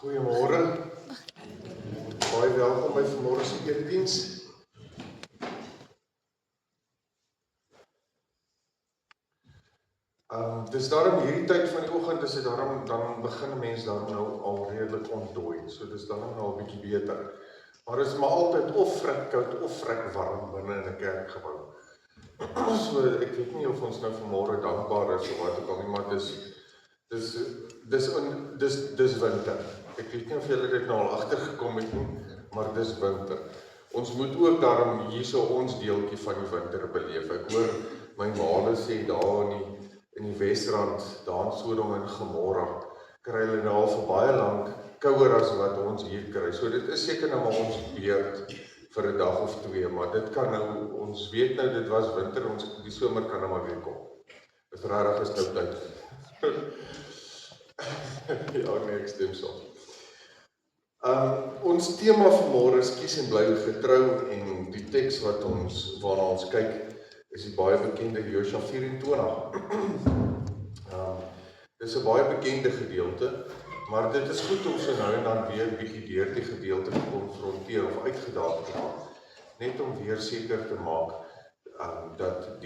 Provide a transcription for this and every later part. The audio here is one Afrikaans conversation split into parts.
Goeiemôre. Baie welkom by vanmôre se erediens. Dis daarom hierdie tyd van die oggend, is dit daarom dan begin mense daarom nou al redelik ontdooi. So dis daarom nou 'n bietjie beter. Maar dit is maar altyd of vrek koud of vrek warm binne in 'n kerkgebou. So ek weet nie of ons nou vanmôre dankbaar is of wat ook al nie, maar dis winter. Ek weet nie of julle dit nou al agtergekom het nie, maar dis winter. Ons moet ook daarom hierso ons deeltjie van die winter beleef. Ek hoor my maale sê daar in die Wesrand, daar in Sodom en Gomorra, kry hulle nou al vir baie lank kouer as wat ons hier kry. So dit is seker nou maar ons beurt vir 'n dag of twee, maar dit kan nou, ons weet nou dit was winter, die somer kan nou maar weer kom. Dit is regtig 'n stout tyd. Ja, nee, ek stem so. Ons tema vanmôre is kies en bly getrou, en die teks waarna ons kyk is die baie bekende Josua 24. Dit is 'n baie bekende gedeelte, maar dit is goed om so nou en dan weer 'n bietjie deur die gedeelte te konfronteer of uitgedaag te maak, net om weer seker te maak dat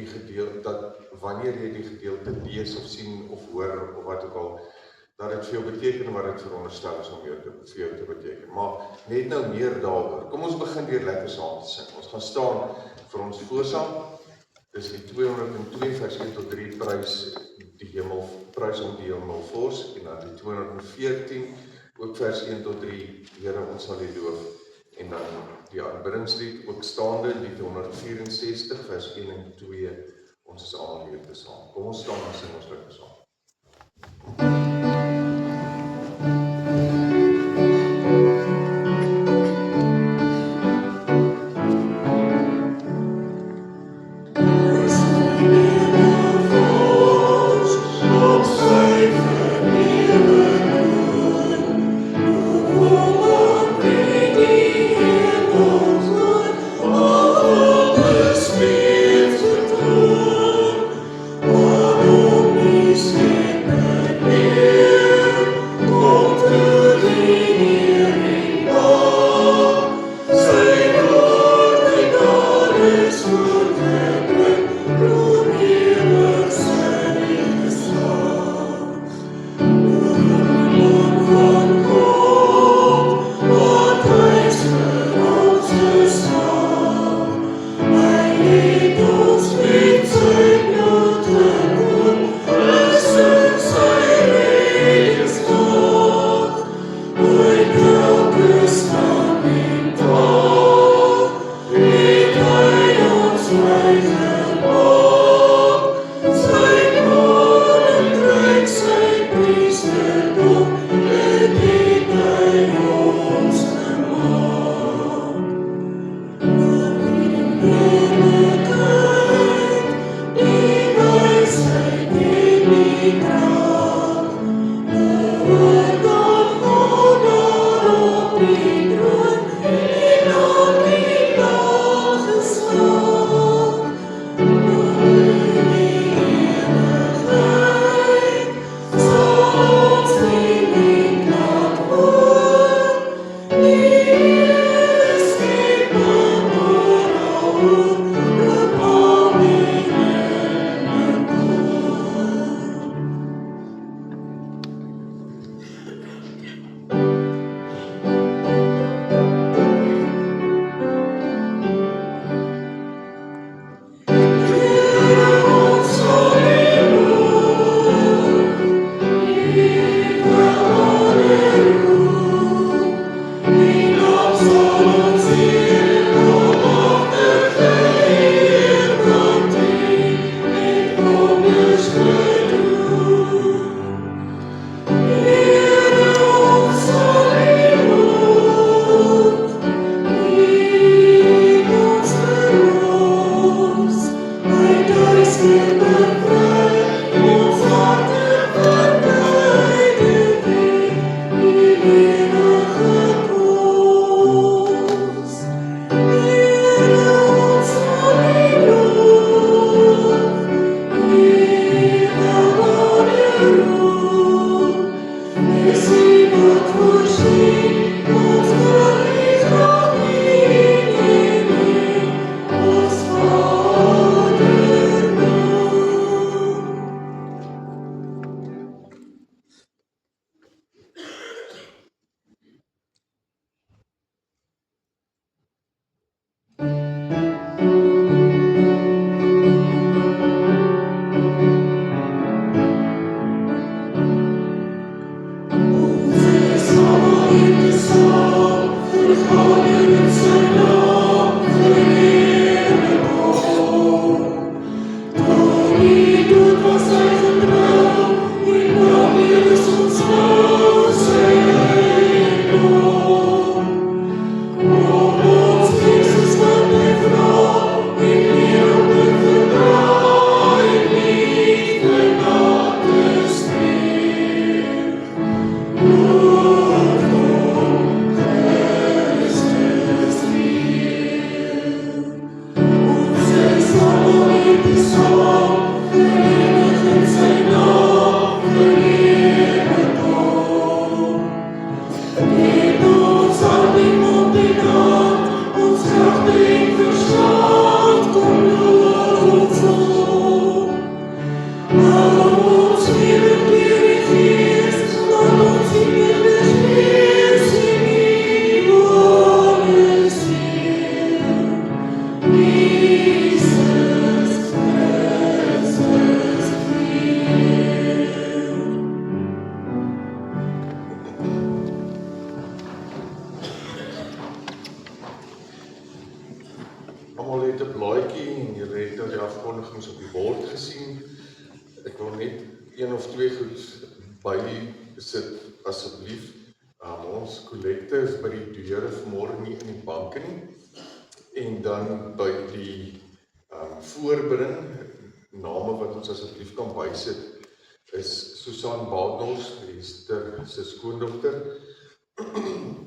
wanneer jy die gedeelte lees of sien of hoor of wat ook al, dat dit vir jou beteken wat dit veronderstel is om vir jou te beteken. Maar net nou meer daaroor. Kom ons begin weer lekker saam te sing. Ons gaan staan vir ons voorsang. Dis die 202 vers 1 tot 3 prys om die hemel vors, en dan die 214 ook vers 1 tot 3 Here ons sal U loof, en dan die aanbiddingslied ook staande, die 164 vers 1 en 2. Ons is almal hier te saam. Kom ons staan en sing ons lekker saam. Almal het 'n blaadjie en julle het nou die afkondigings op die bord gesien. Ek wil net een of twee goed by sit asseblief. Ons kollekte is by die deure vanmôre nie in die banke nie. En dan by die voorbring, name wat ons asseblief kan bysit, is Susan Badnos, Esther se skoondogter,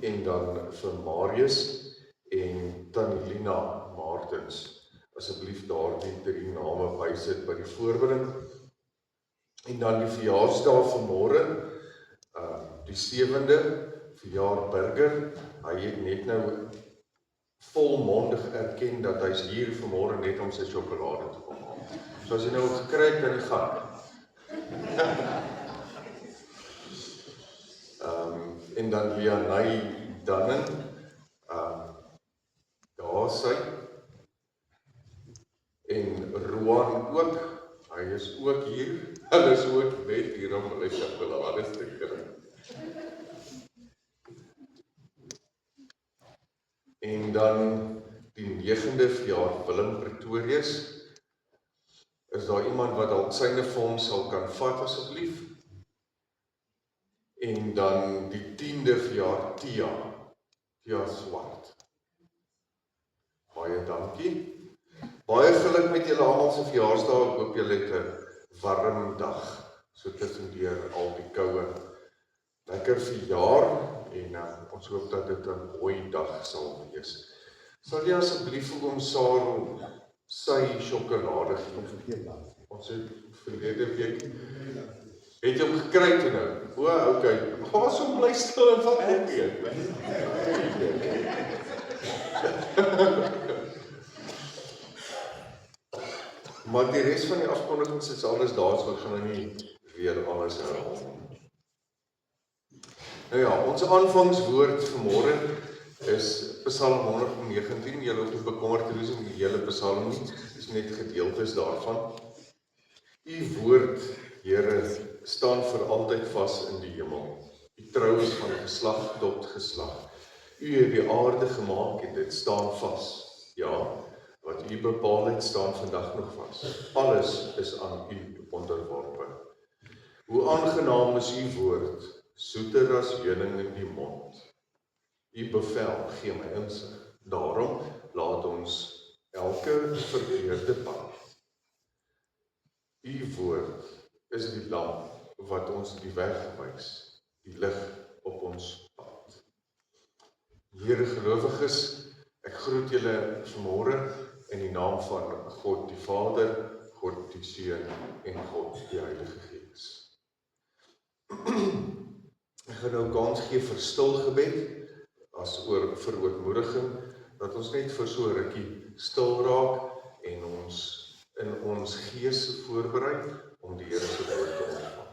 en dan vir Marius en Tanelina Martens. Asseblief daardie drie name bysit by die voorbring. En dan die verjaarsdag vanmôre, die 7de, verjaar Burger. Hy het net nou volmondig erken dat hy is hier vanmôre net om sy sjokolade te kom haal. So as jy nou gekry het, kan jy gaan. En dan Lianay Dannen, daar sy, en Roan ook, hy is ook hier, hulle is ook net hier om hulle sjokolade te kry. En dan die 9de verjaar Willem Pretorius, is daar iemand wat dalk syne vir hom sal kan vat asseblief? En dan die 10de verjaar Tia Swart. Baie dankie. Baie geluk met julle almal se verjaarsdae. Ek hoop julle het 'n warm dag, so tussendeur al die koue. Lekker verjaar en ons hoop dat dit 'n mooi dag sal wees. Sal jy asseblief vir oom Sarel sy sjokolade gee? Ons het verlede week het jy hom gekry toe nou? O, okay. Pas hom bly stil en vat hom weer. Maar die res van die afkondigings is alles daar, so ek gaan nou nie weer alles herhaal. Nou ja, ons aanvangswoord vanmôre is Psalm 119. Julle hoef nie bekommerd te wees om die hele Psalm nie, dis net gedeeltes daarvan. U woord, Here, staan vir altyd vas in die hemel. U trou is van geslag tot geslag. U het die aarde gemaak en dit staan vas. Ja, wat u bepaal het, staan vandag nog vas. Alles is aan u onderworpe. Hoe aangenaam is u woord, soeter as heuning in die mond. U bevel gee my insig. Daarom laat ons elke verkeerde pad. U woord is die lamp wat ons die weg wys, die lig op ons pad. Here gelowiges, ek groet julle vanmôre in die naam van God die Vader, God die Seun en God die Heilige Gees. Ek gaan nou kans gee vir stil gebed, as vir ootmoediging, dat ons net vir so 'n rukkie stil raak en ons in ons gees voorberei om die Here se woord te ontvang.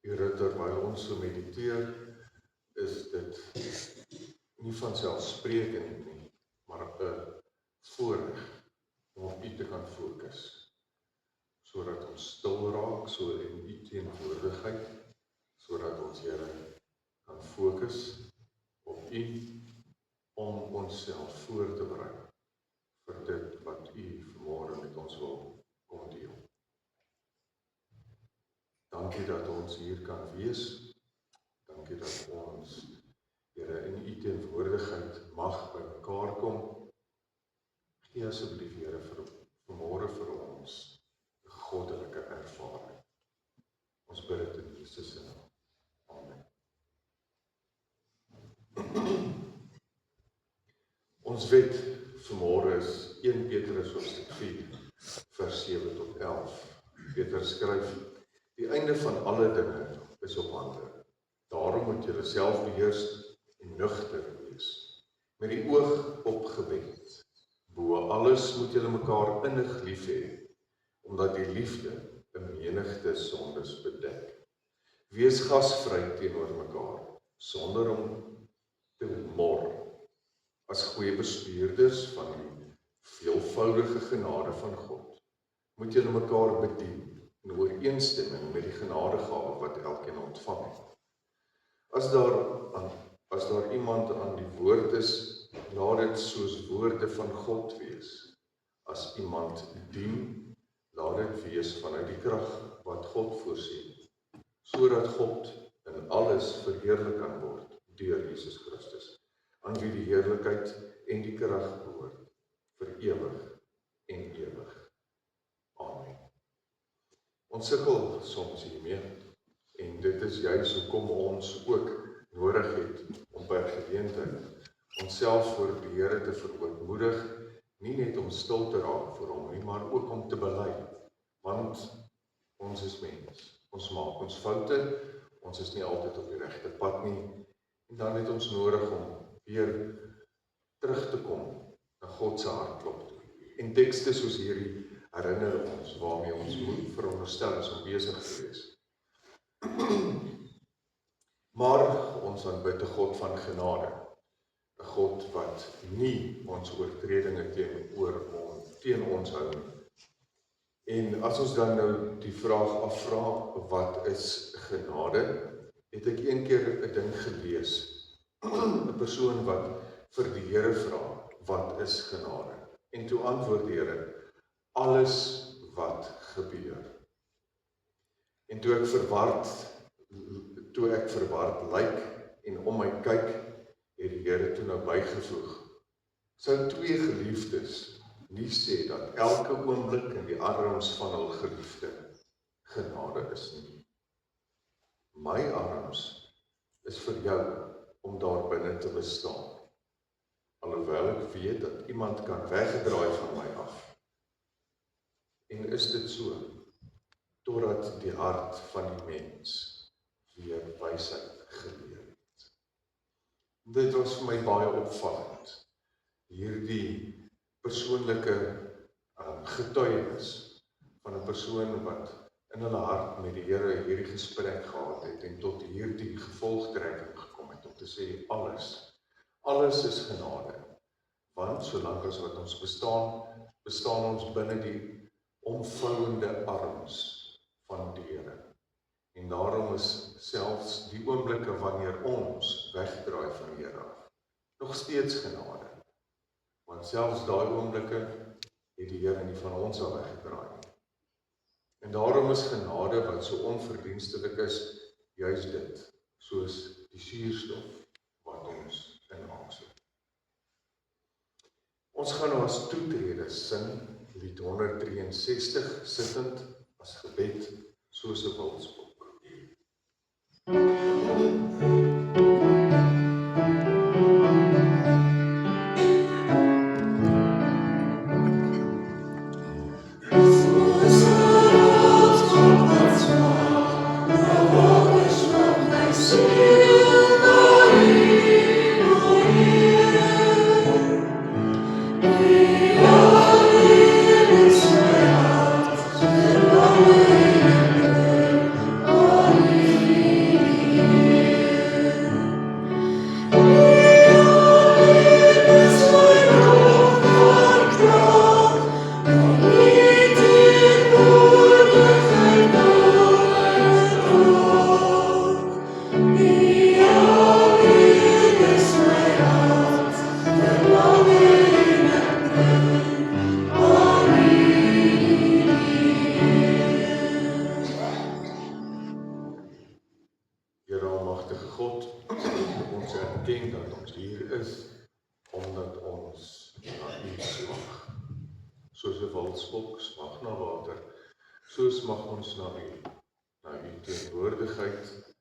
Here, terwyl ons so mediteer, is dit nie vanselfsprekend nie, maar 'n voorreg om op U te kan fokus, sodat ons stil raak, so in U teenwoordigheid, sodat ons Here kan fokus op U, om onsself voor te berei vir dit wat U vanmôre met ons wil kom deel. Dankie dat ons hier kan wees. Dankie dat ons, Here, in U teenwoordigheid mag by mekaar kom. Gee asseblief, Here, vanmôre vir ons 'n goddelike ervaring. Ons bid dit in Jesus se naam. Amen. Ons wet vanmôre is 1 Petrus hoofstuk 4, vers 7 tot 11. Petrus skryf: Die einde van alle dinge is op hande. Daarom moet julle self beheers en nugter wees, met die oog op gebed. Bo alles moet julle mekaar innig lief hê, omdat die liefde 'n menigte sondes bedek. Wees gasvry teenoor mekaar, sonder om te mor. As goeie bestuurders van die veelvoudige genade van God, moet julle mekaar bedien in ooreenstemming met die genadegawe wat elkeen ontvang het. As daar iemand aan die woord is, laat dit soos woorde van God wees. As iemand dien, laat dit wees vanuit die krag wat God voorsien, sodat God in alles verheerlik kan word deur Jesus Christus, aan wie die heerlikheid en die krag behoort, vir ewig en ewig. Amen. Ons sukkel soms hiermee, en dit is juis hoekom ons ook nodig het om by geleentheid onsself voor die Here te verootmoedig, nie net om stil te raak vir hom nie, maar ook om te bely, want ons is mens, ons maak ons foute, ons is nie altyd op die regte pad nie, en dan het ons nodig om weer terug te kom na God se hartklop toe. En tekste soos hierdie herinner ons waarmee ons moet veronderstel is om besig te wees. Maar ons aanbid 'n God van genade, 'n God wat nie ons oortredinge teen ons hou nie. En as ons dan nou die vraag afvra, wat is genade? Het ek een keer 'n ding gelees, 'n persoon wat vir die Here vra, wat is genade? En toe antwoord die Here, alles wat gebeur. En toe ek verward lyk en om my kyk, het die Here toe nou bygevoeg, sou twee geliefdes nie sê dat elke oomblik in die arms van hul geliefde genade is nie. My arms is vir jou om daar binne te bestaan, alhoewel ek weet dat iemand kan wegdraai van my af. En is dit so, totdat die hart van die mens weer wysheid geleer het. Dit was vir my baie opvallend, hierdie persoonlike getuienis van 'n persoon wat in hulle hart met die Here hierdie gesprek gehad het en tot hierdie gevolgtrekking gekom het om te sê alles is genade, want solank as wat ons bestaan ons binne die omvouende arms van die Here. En daarom is selfs die oomblikke wanneer ons wegdraai van die Here af, nog steeds genade. Want selfs daai oomblikke het die Here nie van ons al weggedraai nie. En daarom is genade wat so onverdienstelik is, juis dit, soos die suurstof wat ons inasem. Ons gaan nou as toetrede sing, lied 163, sittend as gebed, soos 'n wilsbok. Oh, na u smag. Soos 'n wildsbok smag na water, so smag ons na u teenwoordigheid,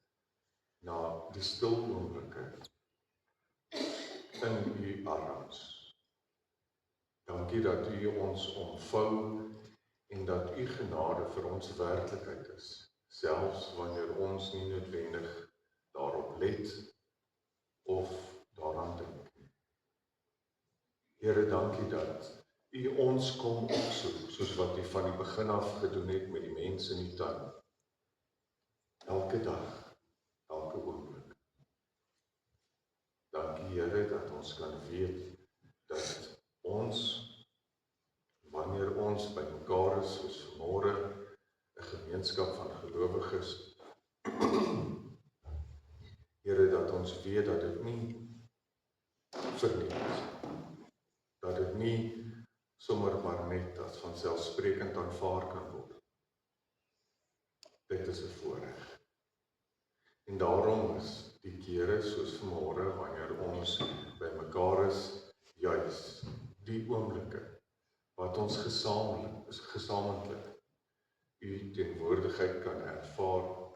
na die stil oomblikke in u arms. Dankie dat u ons omvou en dat u genade vir ons werklikheid is, selfs wanneer ons nie noodwendig daarop let of daaraan dink. Here, dankie dat u ons kom opsoek, soos wat u van die begin af gedoen het met die mense in die tuin. Elke dag, elke oomblik. Dankie Here dat ons kan weet dat ons, wanneer ons by mekaar is, soos vanmôre, 'n gemeenskap van gelowiges, Here, dat ons weet dat dit nie verniet is, dat dit nie sommer maar net as vanselfsprekend aanvaar kan word. Dit is 'n voorreg. En daarom is die kere soos vanmôre, wanneer ons by mekaar is, juis die oomblikke wat ons gesamentlik u teenwoordigheid kan ervaar,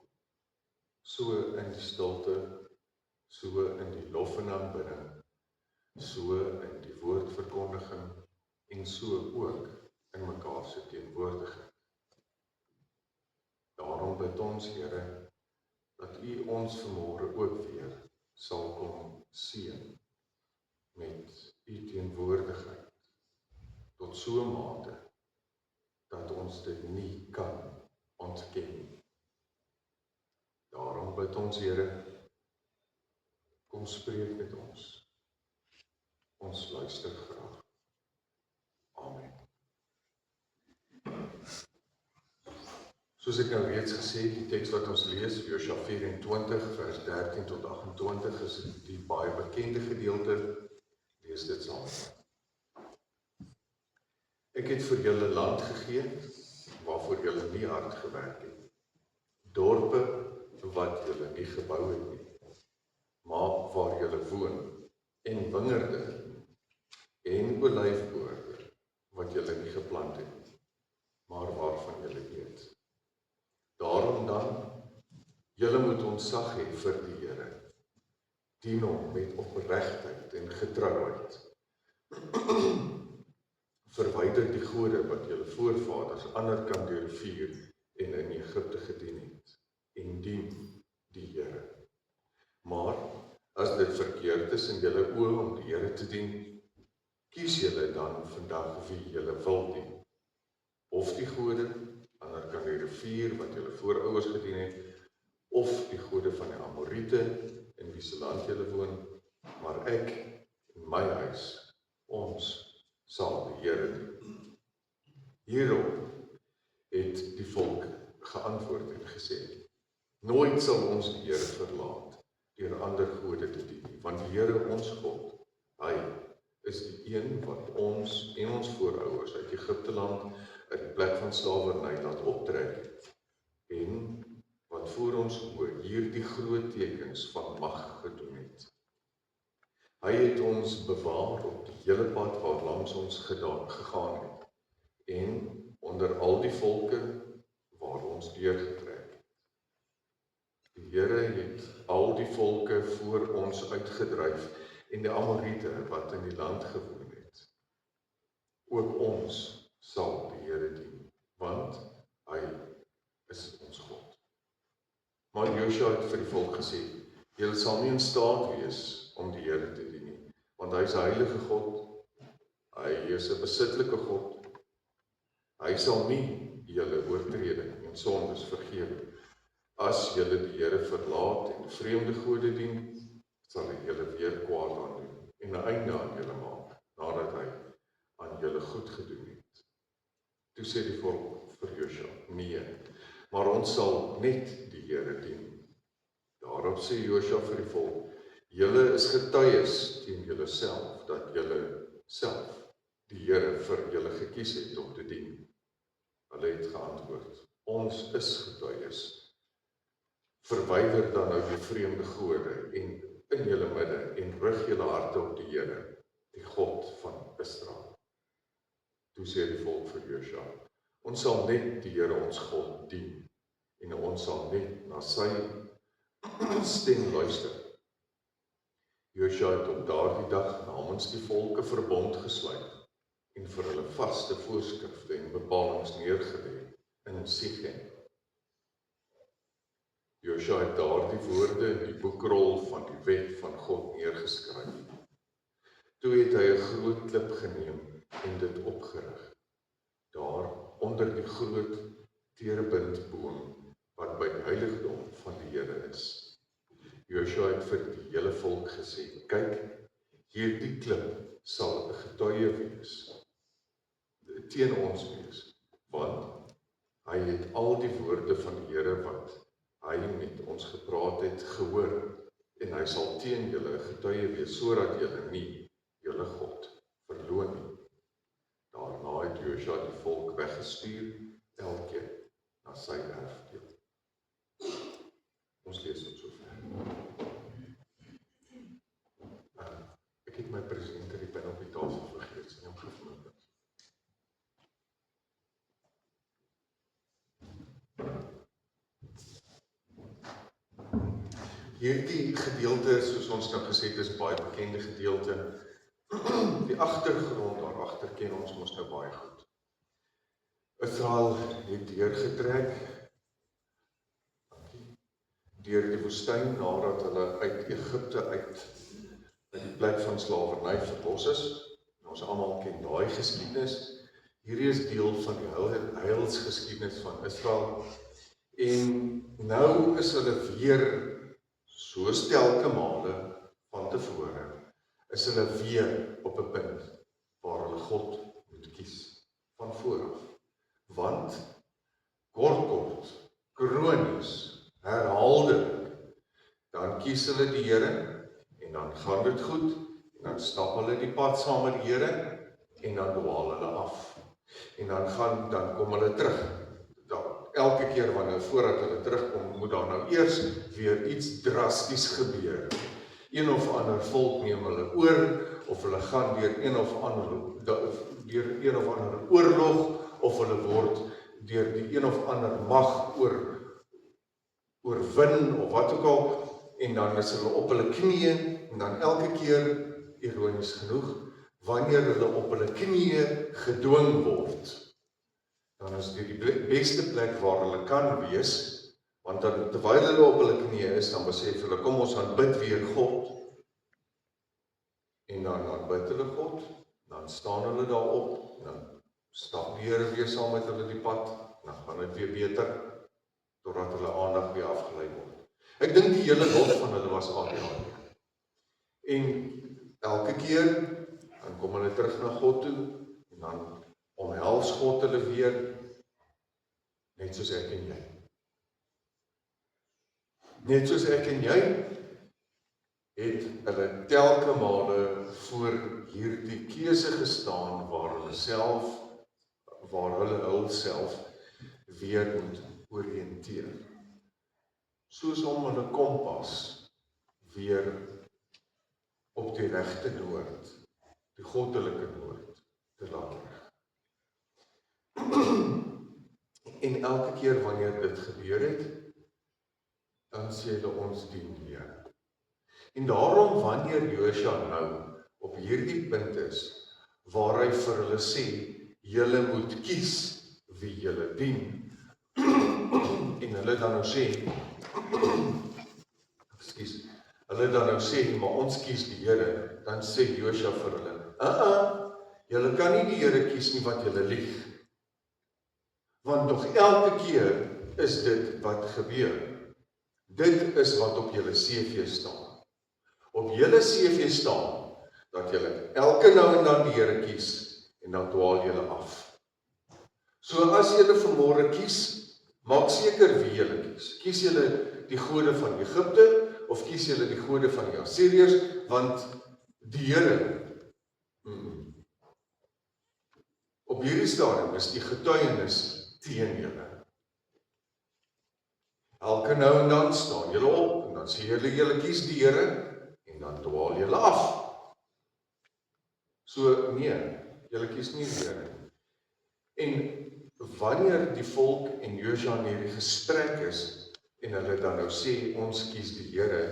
so in die stilte, so in die lof en aanbidding, so in die woordverkondiging en so ook in mekaar se teenwoordigheid. Daarom bid ons, Here, dat u ons vanmôre ook weer sal kom seën met u teenwoordigheid tot so 'n mate dat ons dit nie kan ontken nie. Daarom bid ons, Here, kom spreek met ons. Ons luister graag. Amen. Soos ek nou reeds gesê, die teks wat ons lees, Josua 24 vers 13 tot 28, is die baie bekende gedeelte. Lees dit saam. Ek het vir julle land gegee, waarvoor julle nie hard gewerk het. Dorpe wat julle nie gebou het nie, maar waar julle woon, en wingerde en olyfboorde wat julle nie geplant het nie, maar waarvan julle eet. Daarom dan, julle moet ontzag hê vir die Here, dien hom met opregtheid en getrouheid. Verwyder die gode wat julle voorvaders ander kant die rivier en in Egipte gedien het, en dien die Here. Maar as dit verkeerd is in julle oë om die Here te dien, kies julle dan vandag wie julle wil dien. Of die gode, ander kan die rivier wat julle voorouers gedien het, of die gode van die Amoriete, in wie se land julle woon, maar ek en my huis, ons sal die Here dien. Hierop het die volk geantwoord en gesê, nooit sal ons die Here verlaat deur ander gode te dien, want die Here ons God, hy is die een wat ons en ons voorouers uit Egipte land uit die plek van slawerny laat optrek het, en wat voor ons oë hierdie groot tekens van mag gedoen het. Hy het ons bewaar op die hele pad waarlangs ons gegaan het, en onder al die volke waar ons deurgetrek het. Die Here het al die volke voor ons uitgedryf, en die Amoriete wat in die land gewoon het. Ook ons sal die Here dien, want hy is ons God. Maar Josua het vir die volk gesê, julle sal nie in staat wees om die Here te dien nie, want hy is 'n heilige God, hy is 'n besittelike God, hy sal nie julle oortreding en sondes vergewe. As julle die Here verlaat en vreemde gode dien, sal hy julle weer kwaad aandoen en 'n einde aan julle maak, nadat hy aan julle goed gedoen het. Toe sê die volk vir Josua, nee, maar ons sal net die Here dien. Daarop sê Josua vir die volk, julle is getuies teen julle self, dat julle self die Here vir julle gekies het om te dien. Hulle het geantwoord, ons is getuies. Verwyder dan nou die vreemde gode en in julle midde en rig julle harte op die Here, die God van Israel. Toe sê die volk vir Josua, ons sal net die Here ons God dien, en ons sal net na sy stem luister. Josua het op daardie dag namens die volke verbond gesluit, en vir hulle vaste voorskrifte en bepalings neergelê in Sichem. Josua het daardie woorde in die boekrol van die wet van God neergeskryf. Toe het hy 'n groot klip geneem en dit opgerig, daar onder die groot terebintboom wat by die heiligdom van die Here is. Josua het vir die hele volk gesê, kyk, hierdie klip sal 'n getuie wees, teen ons wees, want hy het al die woorde van die Here wat hy met ons gepraat het, gehoor, en hy sal teen julle 'n getuie wees, sodat julle nie julle God verloon nie. Daarna het Josua die volk weggestuur, elkeen na sy erfdeel. Ons lees dit sover. Ek het my presenter die pen op die tafel vergeet, sien hom gevoel. Hierdie gedeelte, soos ons nou gesê het, is baie bekende gedeelte. Die agtergrond daarachter ken ons mos nou baie goed. Israel het deurgetrek deur die woestyn nadat hulle uit Egipte uit die plek van slawerny verlos is. Ons almal ken daai geskiedenis. Hierdie is deel van die heilsgeskiedenis van Israel. En nou is hulle weer, soos telke male van tevore, is hulle weer op 'n punt waar hulle God moet kies van vooraf. Want kort, kronies, herhaaldelik, dan kies hulle die Here en dan gaan dit goed en dan stap hulle die pad saam met die Here en dan dwaal hulle af. En dan kom hulle terug. Elke keer wanneer voordat hulle terugkom, moet daar nou eers weer iets drasties gebeur. Een of ander volk neem hulle oor, of hulle gaan deur een of ander oorlog, of hulle word deur die een of ander mag oorwin, of wat ook al, en dan is hulle op hulle knieë, en dan elke keer, ironies genoeg, wanneer hulle op hulle knieë gedwing word, dan is dit die beste plek waar hulle kan wees, want dan, terwyl hulle op hulle knieë is, dan besef hulle, kom ons aanbid weer God, en dan aanbid hulle God, dan staan hulle daarop, dan stap die Here weer saam met hulle die pad, dan gaan dit weer beter, totdat hulle aandag weer afgelei word. Ek dink die hele lot van hulle was ADHD. En elke keer, dan kom hulle terug na God toe, en dan omhels God hulle weer, net soos ek en jy. Net soos ek en jy, het hulle telke male voor hierdie keuse gestaan, waar hulle hulself weer moet oriënteer. Soos om hulle kompas weer op die regte noord, die goddelike noord, te laat lig. En elke keer wanneer dit gebeur het, dan sê hulle ons dien die Here. En daarom wanneer Josua nou op hierdie punt is, waar hy vir hulle sê, julle moet kies wie julle dien, en hulle dan nou sê, maar ons kies die Here, dan sê Josua vir hulle, julle kan nie die Here kies nie, want julle lieg. Want nog elke keer is dit wat gebeur. Dit is wat op julle CV staan. Op julle CV staan, dat julle elke nou en dan die Here kies, en dan dwaal julle af. So as julle vanmôre kies, maak seker wie julle kies. Kies julle die gode van Egipte, of kies julle die gode van die Assiriërs, want die Here, op hierdie stadium is die getuienis teen julle. Elke nou en dan staan julle op, en dan sê julle kies die Here, en dan dwaal julle af. So nee, julle kies nie die Here. En wanneer die volk en Josua in hierdie gesprek is, en hulle dan nou sê, ons kies die Here,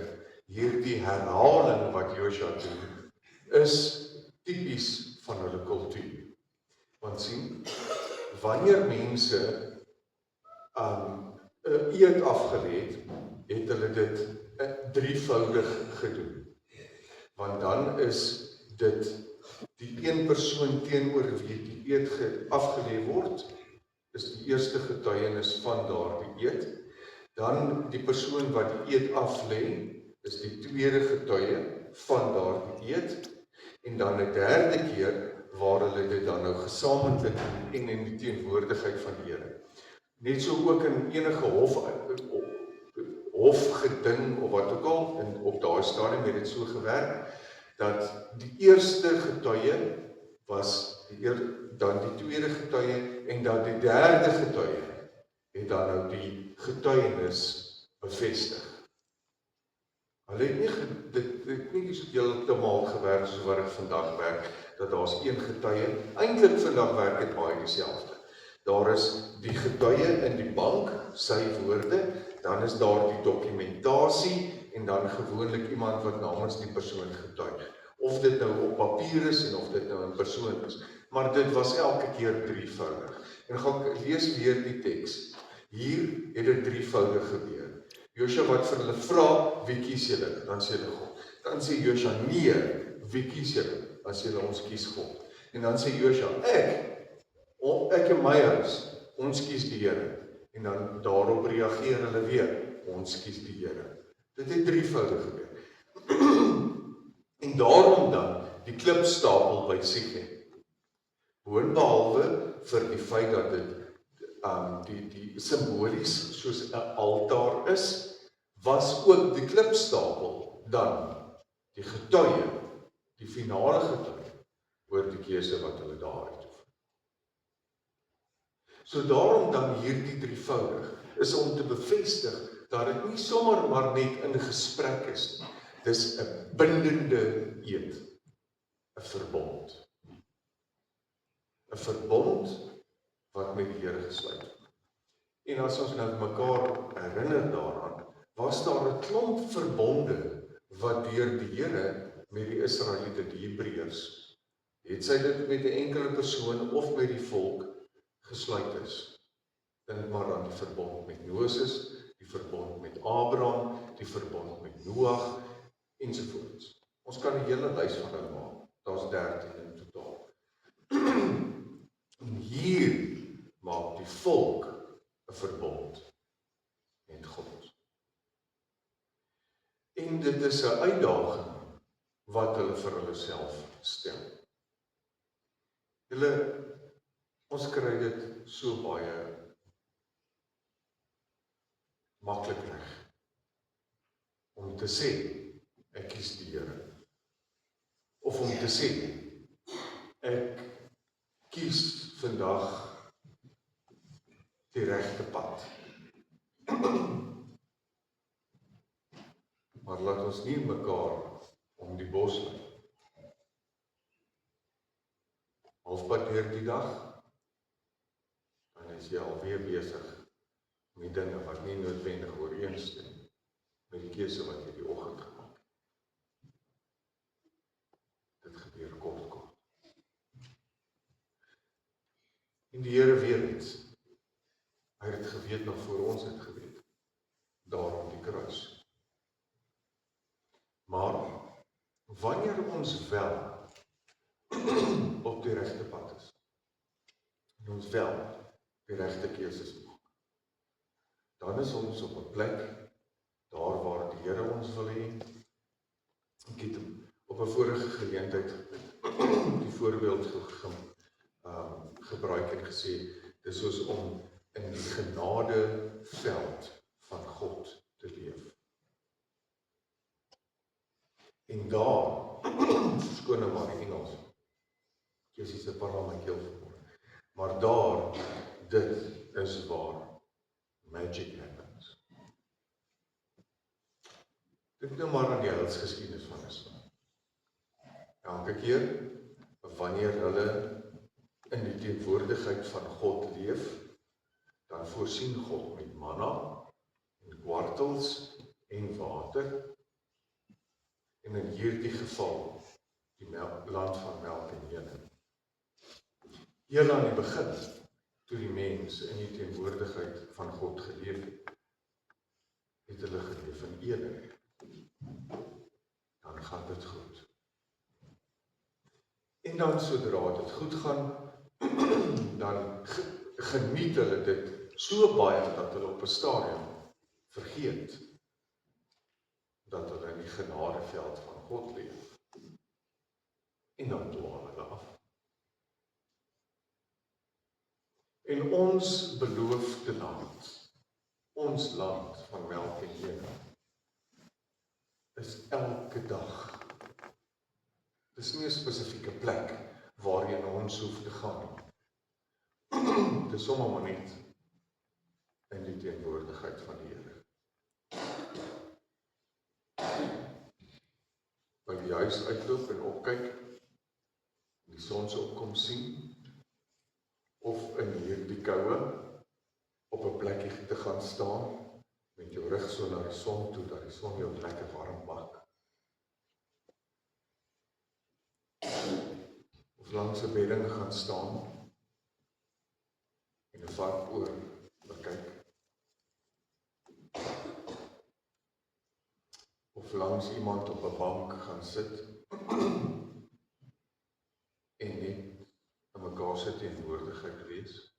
hierdie herhaling wat Josua doen, is typies van hulle kultuur. Want sien, wanneer mense 'n eed afgelê het hulle dit drievoudig gedoen. Want dan is dit die een persoon teenoor wie die eed afgelê word, is die eerste getuienis van daardie eed. Dan die persoon wat die eed aflê, is die tweede getuie van daardie eed. En dan 'n derde keer waar hulle dit dan nou gesamentlik doen en in die teenwoordigheid van die Here. Net so ook in enige hofgeding of wat ook al, en op daai stadium het dit so gewerk, dat die eerste getuie was dan die tweede getuie en dan die derde getuie het dan nou die getuienis bevestig. Hulle het nie dit het nie so heeltemal gewerk soos wat dit vandag werk, dat daar's een getuie. Eintlik vandag werk dit baie dieselfde. Daar is die getuie in die bank, sy woorde, dan is daar die dokumentasie en dan gewoonlik iemand wat namens die persoon getuig. Of dit nou op papier is en of dit nou in persoon is. Maar dit was elke keer drievoudig. En gaan lees weer die teks. Hier het dit drievoudig gebeur. Josua wat vir hulle vra, wie kies julle? Dan sê hulle God. Dan sê Josua, nee, wie kies julle? Dan sê hulle, ons kies God. En dan sê Josua, ek en my huis, ons kies die Here. En dan daarop reageer hulle weer, ons kies die Here. Dit het drievoudig gebeur. En daarom dan die klipstapel by Sichem. Boonbehalwe vir die feit dat dit die simbolies soos 'n altaar is, was ook die klipstapel dan die getuie, die finale getuie oor die keuse wat hulle daar het. So daarom dan hierdie drievoudig is om te bevestig dat dit nie sommer maar net in gesprek is nie. Dis 'n bindende eed, 'n verbond. 'n Verbond wat met die Here gesluit word. En as ons nou mekaar herinner daaraan, was daar 'n klomp verbonde wat deur die Here met die Israeliete, die Hebreërs, het sy dit met 'n enkele persoon of met die volk gesluit is. Dink maar aan die verbond met Moses, die verbond met Abraham, die verbond met Noag, ensovoorts. Ons kan 'n hele lys van hulle maak. Daar's 13 in totaal. En hier maak die volk 'n verbond met God. En dit is 'n uitdaging wat hulle vir hulle self stel. Ons kry dit so baie maklik reg om te sê, ek kies die Here. Of om te sê, ek kies vandag die regte pad. Maar laat ons nie mekaar om die bos lei. Halfpad deur die dag, dan is jy alweer besig met dinge wat nie noodwendig ooreenstem met die keuse wat jy die oggend gemaak het. Dit gebeur kort. En die Here weet dit. Hy het geweet nog voor ons het geweet. Daarom die kruis. Maar wanneer ons wel op die regte pad is, en ons wel die regte keuses maak, dan is ons op 'n plek, daar waar die Here ons wil hê. Ek het op 'n vorige geleentheid die voorbeeld gebruik en gesê, dis soos om in die genadeveld van God te leef. En daar, verskoon nou maar die Engels, Jesus se parla my keel vermoor, maar daar, dit is waar magic happens. Dink nou maar aan die heilsgeskiedenis van Israel. Elke keer, wanneer hulle in die teenwoordigheid van God leef, dan voorsien God met manna, en kwartels, en water, en in hierdie geval, die land van melk en honing. Heel aan die begin, toe die mens in die teenwoordigheid van God geleef het hulle geleef in eenheid. Dan gaan dit goed. En dan sodra dit goed gaan, dan geniet hulle dit so baie dat hulle op 'n stadium vergeet dat hulle in die genadeveld van God leef. En dan dwaal hulle af. En ons beloofde land, ons land van melk en honing, is elke dag. Dis nie 'n spesifieke plek waarheen ons hoef te gaan nie. Dis sommer maar net in die teenwoordigheid van die Here. By die huis uitloop en opkyk, die sonsopkoms sien, of in hierdie koue op 'n plekkie te gaan staan, met jou rug so na die son toe, dat die son jou lekker warm maak. Of langs 'n bedding gaan staan, en 'n varkoor bekyk. Of langs iemand op 'n bank gaan sit, en net in mekaar se teenwoordigheid wees.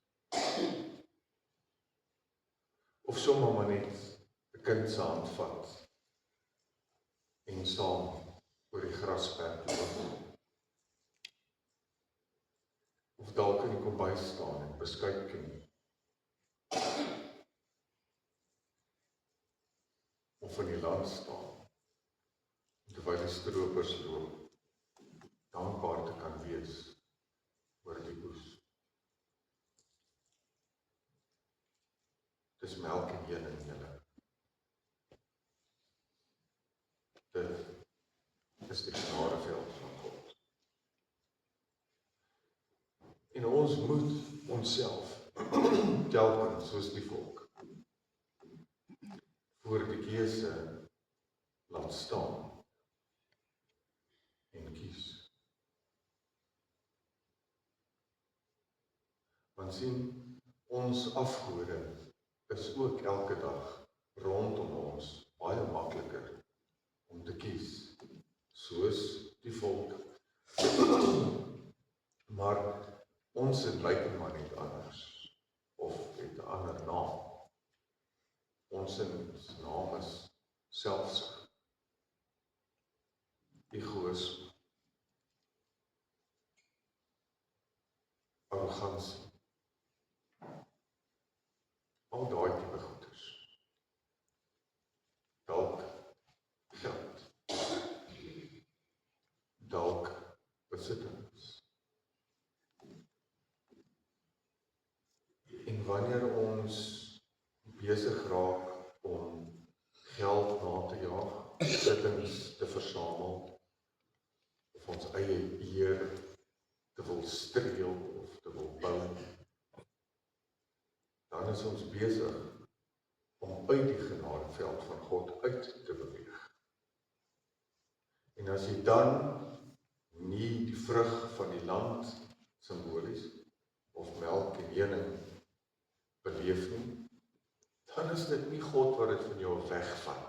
Of sommer maar net 'n kind se hand vat en saam oor die grasperk loop. Of dalk in die kombuis staan en beskuit ken. Of in die land staan, terwyl die stroopers loop, dankbaar te kan wees oor die oes. Dis melk en honing julle. Dit is die genadeveld van God. En ons moet onsself telkens soos die volk voor die keuse laat staan en kies. Want sien, ons afgode is ook elke dag rondom ons baie makliker om te kies, soos die volk. Maar ons lyk maar net anders, of het 'n ander naam. Ons naam is selfsug, egoïsme, arrogansie, al daai tipe goeders. Dalk geld, dalk besittings. En wanneer ons besig raak om geld na te jaag, besittings te versamel, of ons eie eer te wil streel of te wil bou, dan is ons besig om uit die genadeveld van God uit te beweeg. En as jy dan nie die vrug van die land simbolies of melk en honing beleef nie, dan is dit nie God wat dit van jou wegvat.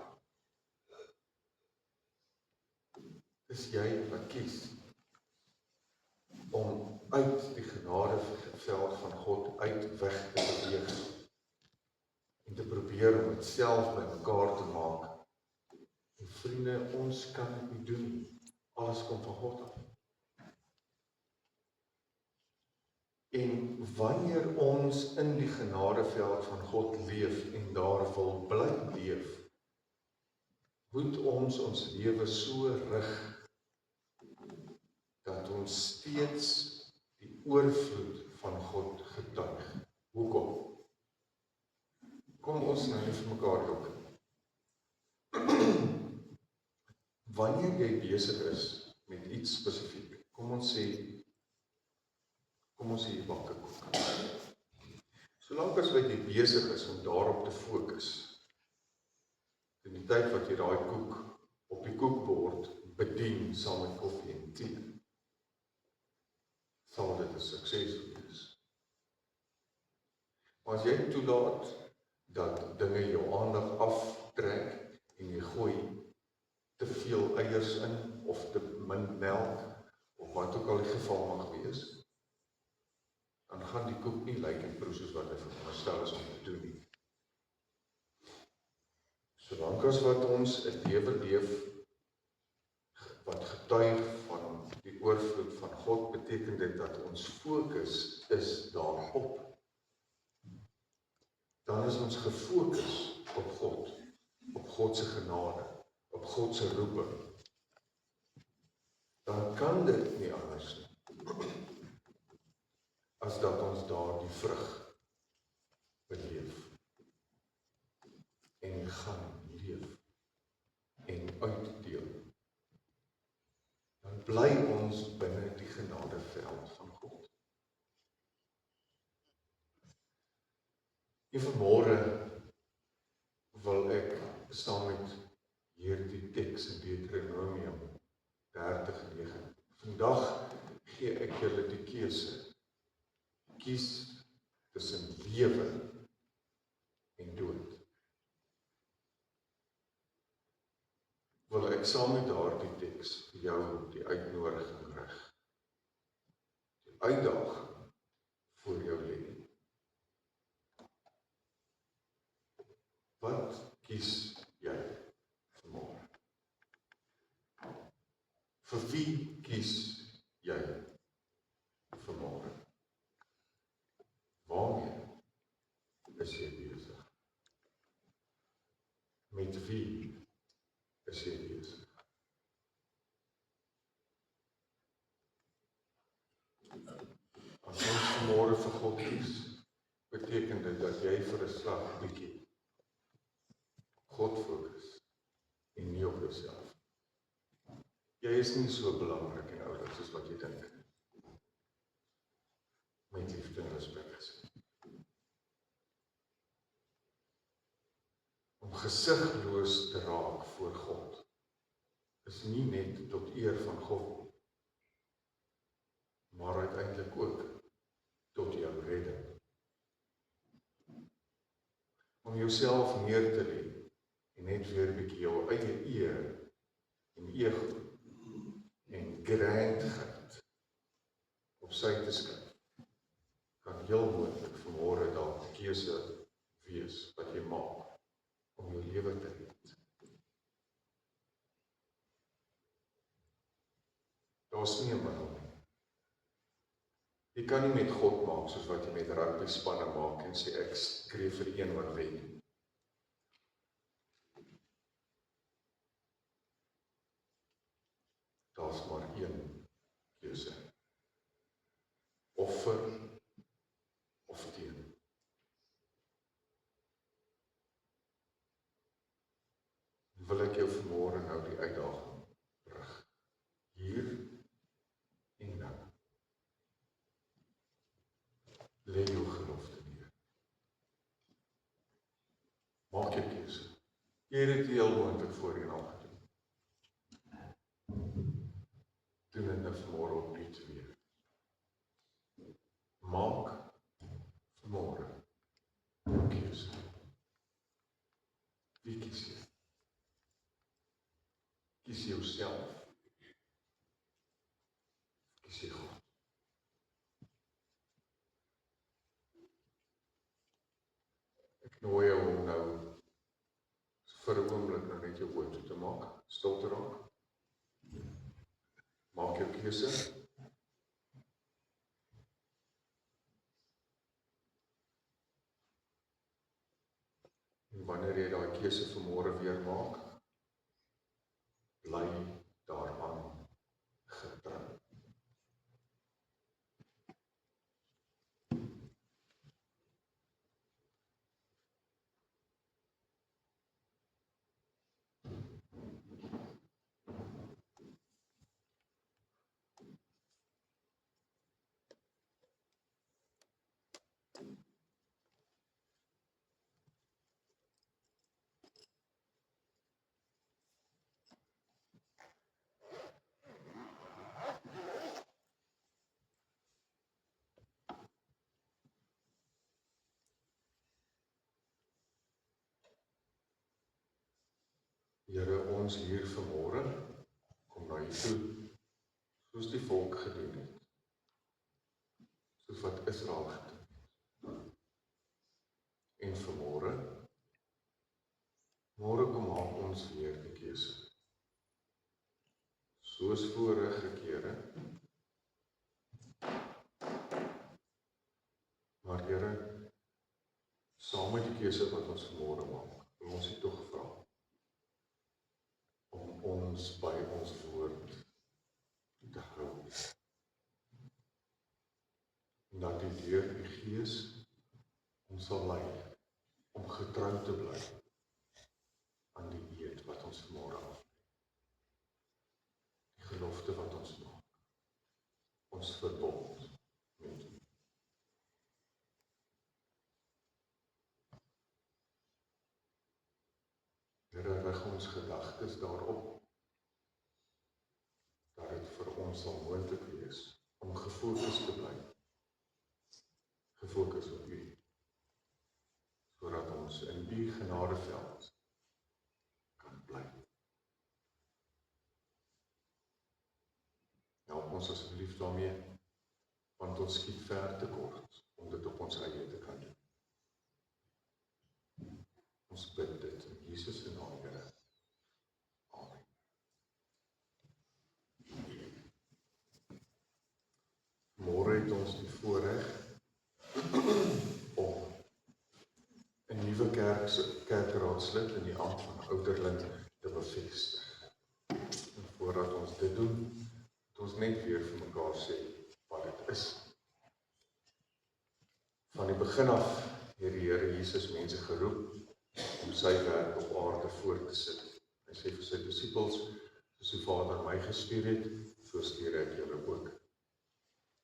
Dis jy wat kies om uit die genadeveld van God uit weg te beweeg en te probeer om dit self by mekaar te maak. En vriende, ons kan dit nie doen. Alles kom van God af. En wanneer ons in die genadeveld van God leef en daar wil bly leef, moet ons lewe so rig dat ons steeds die oorvloed van God getuig. Hoekom? Kom ons nou nie vir mekaar ook. Wanneer jy besig is met iets spesifiek, kom ons kom ons hier bakke koek. Solank as wat jy besig is om daarop te fokus, in die tyd wat jy daai koek op die koekbord bedien saam met koffie en tee, sal dit 'n sukses wees. Maar as jy toelaat dat dinge jou aandag aftrek en jy gooi te veel eiers in of te min melk of wat ook al die geval mag wees, dan gaan die koek nie lyk en proe soos wat hy veronderstel is om te doen nie. Solank as wat ons 'n lewe leef wat getuig van die oorvloed van God, beteken dit dat ons fokus is daarop. Dan is ons gefokus op God se genade, op God se roeping. Dan kan dit nie anders nie, as dat ons daardie vrug beleef en gaan leef en uitdeel. Dan bly ons binne die genadeveld van God. En vanmôre wil ek saam met hierdie teks in Deuteronomium 30:9. Vandag gee ek julle die keuse. Kies tussen lewe en dood. Wil ek saam met daardie teks vir jou die uitnodiging rig. Die uitdaging voor jou lê. Wat kies jy vanmôre? Vir wie kies jy vanmôre? Waarmee is jy besig? Met wie is jy besig? As ons vanmôre vir God kies, beteken dit dat jy vir 'n slag bietjie God fokus en nie op jouself. Jy is nie so belangrik en oulik soos wat jy dink. Met liefde en respek gesê. Om gesigloos te raak voor God is nie net tot eer van God, maar uiteindelik ook tot jou redding. Om jouself neer te lê en net weer 'n bietjie jou eie eer en ego en grandheid op sy te skryf, kan heel moontlik vanmôre dalk 'n keuse wees wat jy maak om jou lewe te red. Daar's nie 'n middel nie. Jy kan nie met God maak soos wat jy met rugby spanne maak en sê ek skree vir een wat wen. Daar's maar een keuse. Offer of teen. Wil ek jou vanmôre nou die uitdaging rig. Hier en nou. Lê jou gelofte neer. Maak jou keuse. Jy het dit heel moontlik voorheen al gedoen. Doen dit nou vanmôre opnuut weer. Maak vanmôre jou keuse. Wie kies jy? Kies jy jouself? Kies jy God? Ek nooi jou om nou vir 'n oomblik nou net jou oë toe te maak, stil te raak. Maak jou keuse. En wanneer jy daai keuse vanmôre weer maak, bly daaraan getrou. Here, ons hier vanmôre kom na U toe, soos die volk gedoen het, soos wat Israel gedoen het. En vanmôre kom maak ons weer die keuse. Soos vorige kere, maar Here, saam met die keuse wat ons vanmôre maak, wil ons U tog vra om ons by ons woord te hou. En dat U deur U Gees ons sal lei om getrou te bly aan die eed wat ons vanmôre aflê. Die gelofte wat ons maak. Ons verbond met U. Here, rig ons gedagtes daarop, dat dit vir ons sal moontlik wees om gefokus te bly. Gefokus op U. Sodat ons in U genadeveld kan bly. Help ons asseblief daarmee, want ons skiet ver te kort om dit op ons eie te kan doen. Ons bid dit in Jesus se naam, Here. Amen. Môre het ons die voorreg om 'n nuwe kerkraadslid in die ampt van ouderling te bevestig. En voordat ons dit doen, moet ons net weer vir mekaar sê wat dit is. Van die begin af het die Here Jesus mense geroep om sy werk op aarde voort te sit. Hy sê vir sy disippels, soos die Vader my gestuur het, so stuur ek julle ook.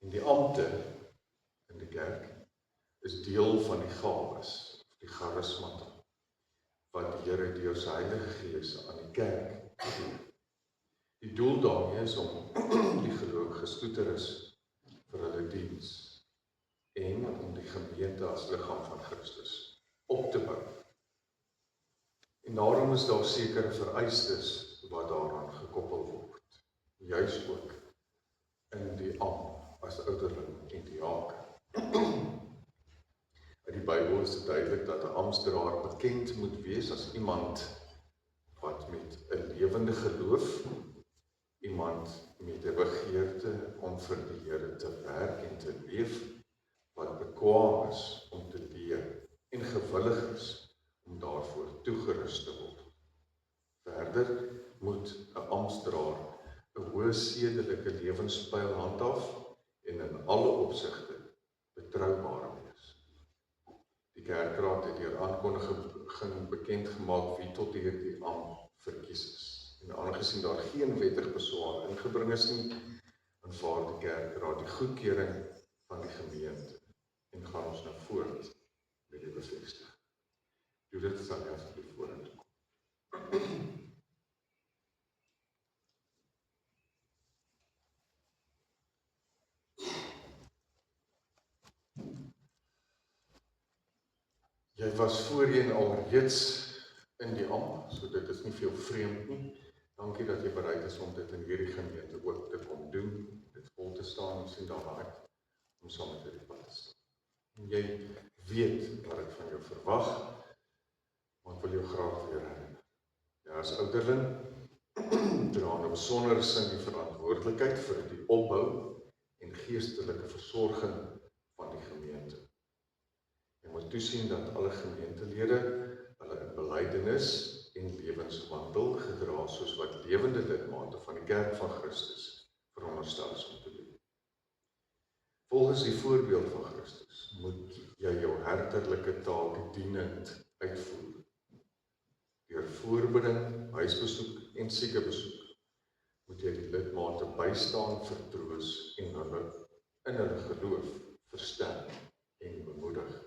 En die ampte in die kerk is deel van die gawes, die charismata, wat die Here deur sy Heilige Gees aan die kerk gee. Die doel daarmee is om die gelowiges toe te rus vir hulle diens en om die gemeente as liggaam van Christus op te bou. En daarom is daar sekere vereistes wat daaraan gekoppel word, juis ook in die ampt as ouderling en diaken. In die Bybel is dit duidelik dat 'n amptdraer bekend moet wees as iemand wat met 'n lewende geloof, iemand met 'n begeerte om vir die Here te werk en te leef, wat bekwaam is om te leer en gewillig is om daarvoor toegerus te word. Verder moet 'n amptdraer 'n hoë sedelike lewenstyl handhaaf en in alle opsigte betroubaar wees. Die kerkraad het deur aankondiging bekend gemaak wie tot hierdie ampt verkies is. En aangesien daar geen wettig beswaar ingebring is nie, aanvaar die kerkraad die goedkeuring van die gemeente en gaan ons nou voort met die bevestiging. Doe dit sal jy asseblief vorentoe kom. Jy was voorheen alreeds in die ampt, so dit is nie veel vreemd nie. Dankie dat jy bereid is om dit in hierdie gemeente ook te kom doen, dit vol te staan en sien daarna uit om saam met hierdie pad te staan. En jy weet wat ek van jou verwag, maar ek wil jou graag weer herinner. Ja, as ouderling dra in 'n besondere sin die verantwoordelikheid vir die opbou en geestelike versorging van die gemeente. Jy moet toesien dat alle gemeentelede hulle in belydenis en lewenswandel gedra soos wat lewende lidmate van die kerk van Christus veronderstel is om te doen. Volgens die voorbeeld van Christus moet jy jou herderlike taak dienend uitvoer. Deur voorbidding, huisbesoek en siekebesoek moet jy die lidmate bystaan, vertroos en hulle in hulle geloof versterk en bemoedig.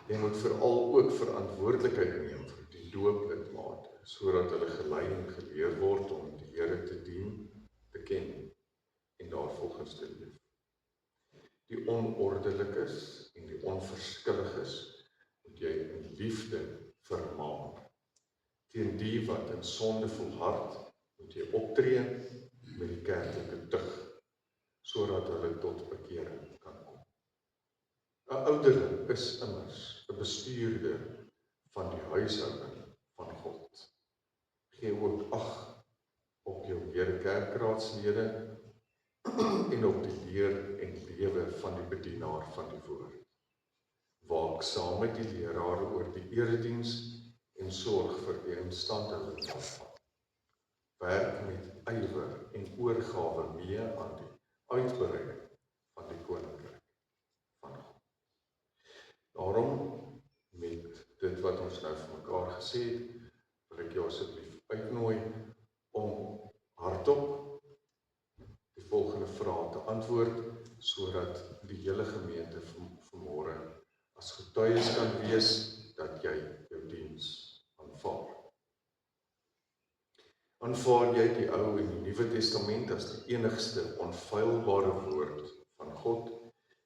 Jy moet veral ook verantwoordelikheid neem vir die dooplidmate, sodat hulle gelei en geleer word om die Here te dien, te ken en daarvolgens te leef. Die onordelikes en die onverskilliges moet jy in liefde vermaan, Teen die wat in sonde volhard, moet jy optree met die kerklike tug, sodat hulle tot bekering kan kom. 'n Ouderling is immers 'n bestuurder van die huishouding van God. Gee ook ag op jou mede-kerkraadslede en op die leer en lewe van die bedienaar van die woord. Waak saam met die leraar oor die erediens en sorg vir die instandhouding daarvan. Werk met ywer en oorgawe mee aan die uitbreiding van die koninkryk van God. Daarom, met dit wat ons nou vir mekaar gesê het, wil ek jou asseblief uitnooi om hardop die volgende vrae te antwoord, sodat die hele gemeente vanmôre as getuies kan wees dat jy jou diens aanvaar. Aanvaar jy die Ou en die Nuwe Testament as die enigste onfeilbare woord van God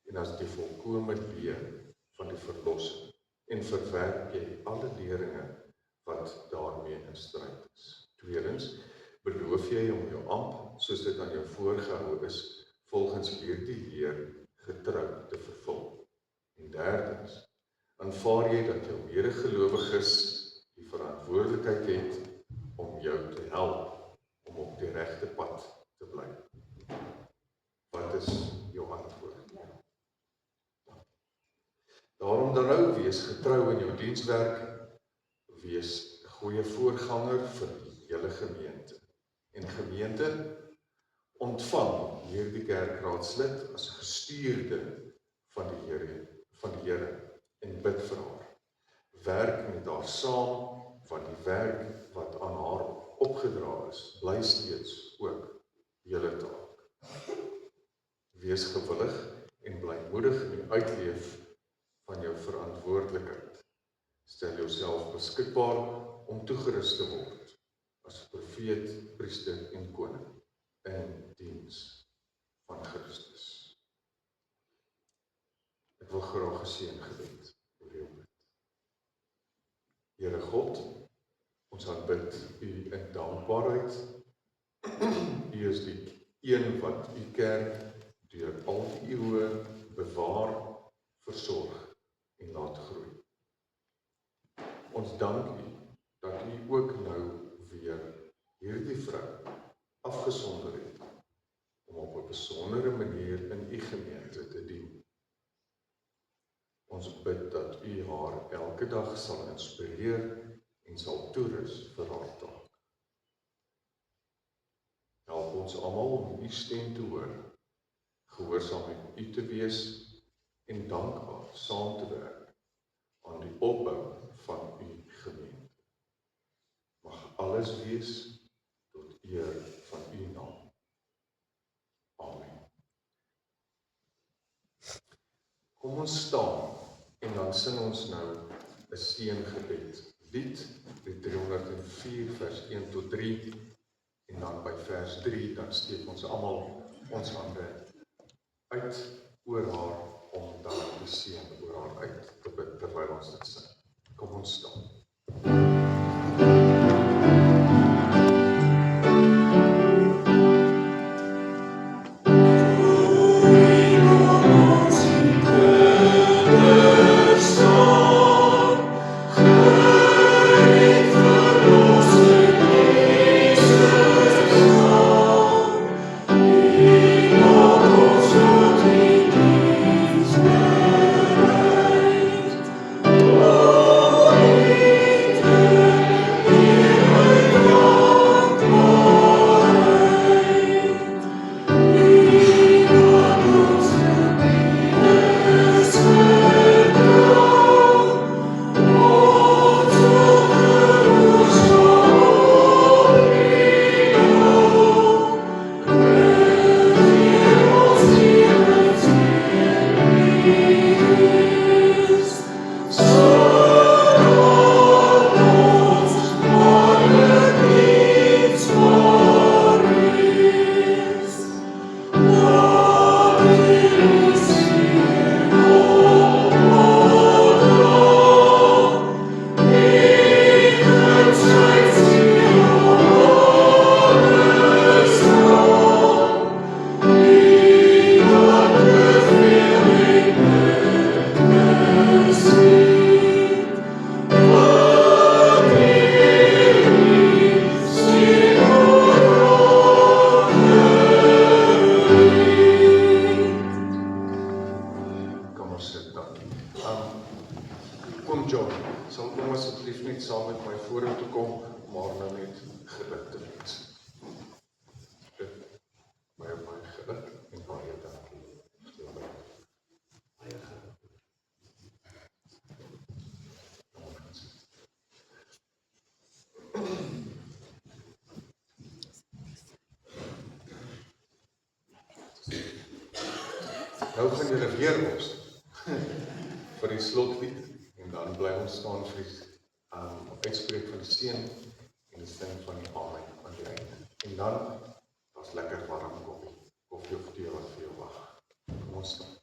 en as die volkome leer van die verlossing en verwerp jy alle leringe wat daarmee in stryd is. Tweedens, beloof jy om jou ampt, soos dit aan jou voorgehou is, volgens hierdie leer getrou te vervul. En derdens, aanvaar jy dat jou medegelowiges die verantwoordelikheid het om jou te help om op die regte pad te bly. Wat is jou antwoord? Ja. Daarom dan nou, wees getrou in jou dienswerk, wees 'n goeie voorganger vir die hele gemeente. En gemeente, ontvang hierdie kerkraadslid as 'n gestuurde van die Here en bid vir haar. Werk met haar saam, want die werk wat aan haar opgedra is, bly steeds ook julle taak. Wees gewillig en blymoedig in die uitleef van jou verantwoordelikheid. Stel jouself beskikbaar om toegerus te word as profeet, priester en koning in diens van Christus. Ek wil graag 'n seëngebed oor jou bid. Here God, ons aanbid U in dankbaarheid. U is die een wat U kerk deur al die eeue bewaar, versorg en laat groei. Ons dank U dat U ook nou weer hierdie vrou afgesonder het om op 'n besondere manier in U gemeente te dien. Ons bid dat U haar elke dag sal inspireer en sal toerus vir haar taak. Help ons almal om U stem te hoor, gehoorsaam met U te wees en dankbaar saam te werk aan die opbou van U gemeente. Mag alles wees tot eer van U naam. Amen. Kom ons staan en dan sing ons nou 'n seëngebed. Lied 304 vers 1 tot 3 en dan by vers 3 dan steek ons almal ons hande uit oor haar om dan die seën oor haar uit te bid terwyl ons dit sing. Kom ons staan. Oh, geluk te wens. Baie geluk en baie dankie. Baie geluk. Nou gaan julle weer los vir die slotlied en dan bly ons staan vir die uitspreek van die seën en die sing van die amen aan die einde. En dan was lekker warm koffie of tee wat vir jou wag. Kom ons staan.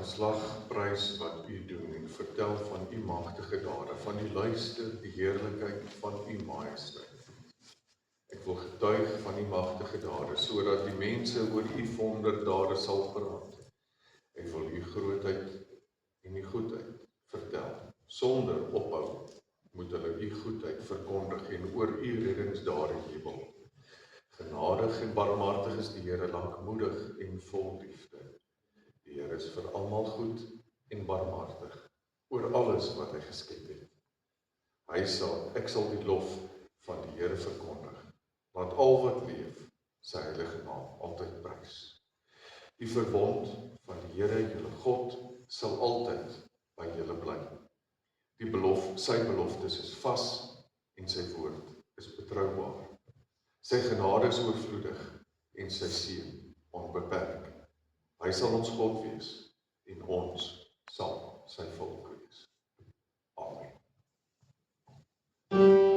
Geslag prys wat u doen en vertel van u magtige dade, van die luister, die heerlikheid van u majesteit. Ek wil getuig van die magtige dade, sodat die mense oor u wonderdade sal praat. Ek wil u grootheid en u goedheid vertel. Sonder ophou moet hulle u goedheid verkondig en oor u reddingsdade jubel. Genadig en barmhartig is die Here, lankmoedig en vol liefde. Die Here is vir almal goed en barmhartig oor alles wat hy geskep het. Ek sal die lof van die Here verkondig. Laat al wat leef sy heilige naam altyd prys. Die verbond van die Here, julle God, sal altyd by julle bly. Sy beloftes is vas en sy woord is betroubaar. Sy genade is oorvloedig en sy seën onbeperk. Hy sal ons God wees en ons sal sy volk wees. Amen.